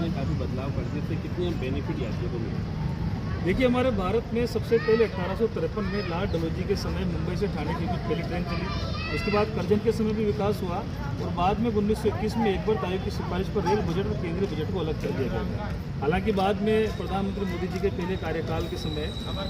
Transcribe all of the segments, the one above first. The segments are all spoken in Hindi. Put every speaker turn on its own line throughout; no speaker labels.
में काफ़ी बदलाव कर दिए, इससे कितने बेनिफिट यात्रियों को मिले?
देखिए, हमारे भारत में सबसे पहले 1853 में लॉर्ड डलहौजी के समय मुंबई से ठाणे की कुछ पहली ट्रेन चली। उसके बाद करजन के समय भी विकास हुआ और बाद में 1921 में एक बार आयोग की सिफारिश पर रेल बजट और केंद्रीय बजट को अलग कर दिया गया। हालांकि बाद में प्रधानमंत्री मोदी जी के पहले कार्यकाल के समय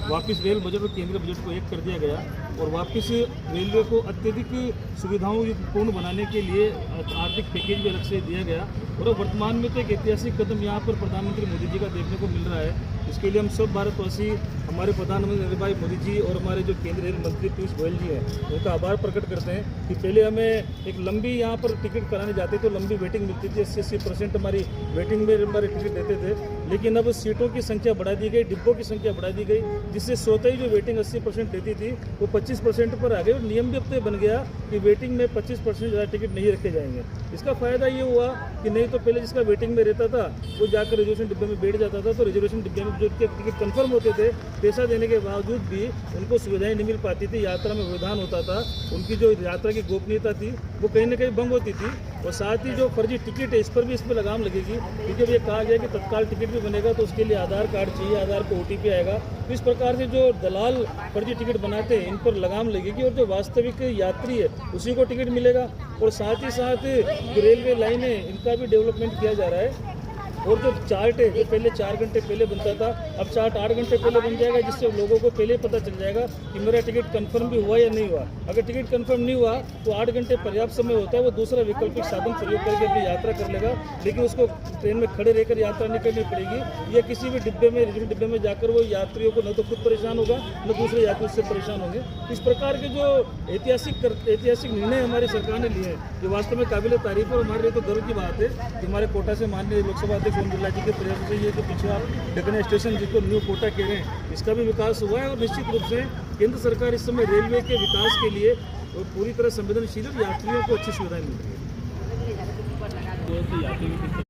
वापस रेल बजट और केंद्रीय बजट को एक कर दिया गया और वापस रेलवे को अत्यधिक सुविधाओं पूर्ण बनाने के लिए आर्थिक पैकेज भी अलग से दिया गया और वर्तमान में तो एक ऐतिहासिक कदम यहाँ पर प्रधानमंत्री मोदी जी का देखने को मिल रहा है। इसके लिए हम सब भारतवासी हमारे प्रधानमंत्री नरेंद्र भाई मोदी जी और हमारे जो केंद्रीय रेल मंत्री पीयूष गोयल जी हैं उनका आभार प्रकट करते हैं कि पहले हमें एक लंबी यहाँ पर टिकट कराने जाते तो लंबी वेटिंग मिलती थी, 80% हमारी वेटिंग में हमारे टिकट देते थे। लेकिन अब सीटों की संख्या बढ़ा दी गई, डिब्बों की संख्या बढ़ा दी गई, जिससे स्वतः ही जो वेटिंग 80% देती थी वो 25% पर आ गई और नियम भी अब तो बन गया कि वेटिंग में 25% ज़्यादा टिकट नहीं रखे जाएंगे। इसका फ़ायदा ये हुआ कि नहीं तो पहले जिसका वेटिंग में रहता था वो जाकर रिजर्वेशन डिब्बे में बैठ जाता था, तो रिजर्वेशन डिब्बे में जो टिकट कंफर्म होते थे पैसा देने के बावजूद भी उनको सुविधाएं नहीं मिल पाती थी, यात्रा में व्यवधान होता था, उनकी जो यात्रा की गोपनीयता थी वो कहीं ना कहीं भंग होती थी। और साथ ही जो फर्जी टिकट है इस पर भी इसमें लगाम लगेगी, क्योंकि अब ये कहा गया कि तत्काल टिकट भी बनेगा तो उसके लिए आधार कार्ड चाहिए, आधार पर OTP आएगा। तो इस प्रकार से जो दलाल फर्जी टिकट बनाते हैं इन पर लगाम लगेगी और जो वास्तविक यात्री है उसी को टिकट मिलेगा। और साथ ही साथ जो रेलवे लाइन है इनका भी डेवलपमेंट किया जा रहा है और जो चार्ट है जो पहले 4 घंटे पहले बनता था अब चार्ट 8 घंटे पहले बन जाएगा, जिससे लोगों को पहले पता चल जाएगा कि मेरा टिकट कंफर्म भी हुआ या नहीं हुआ। अगर टिकट कंफर्म नहीं हुआ तो 8 घंटे पर्याप्त समय होता है, वो दूसरा वैकल्पिक साधन प्रयोग करके अपनी यात्रा कर लेगा, लेकिन उसको ट्रेन में खड़े रहकर यात्रा नहीं करनी पड़ेगी या किसी भी डिब्बे में रिजर्व डिब्बे में जाकर वो यात्रियों को न तो खुद परेशान होगा न दूसरे यात्री उससे परेशान होंगे। इस प्रकार के जो ऐतिहासिक निर्णय हमारी सरकार ने लिए हैं जो वास्तव में काबिल तारीफ और हमारे लिए तो गर्व की बात है कि हमारे कोटा से माननीय लोकसभा अध्यक्ष ओम बिरला जी के प्रयास से ये जो पिछड़ा डकना स्टेशन जिसको न्यू कोटा कह रहे हैं इसका भी विकास हुआ है और निश्चित रूप से केंद्र सरकार इस समय रेलवे के विकास के लिए पूरी तरह संवेदनशील है, यात्रियों को अच्छी सुविधाएं मिल रही है।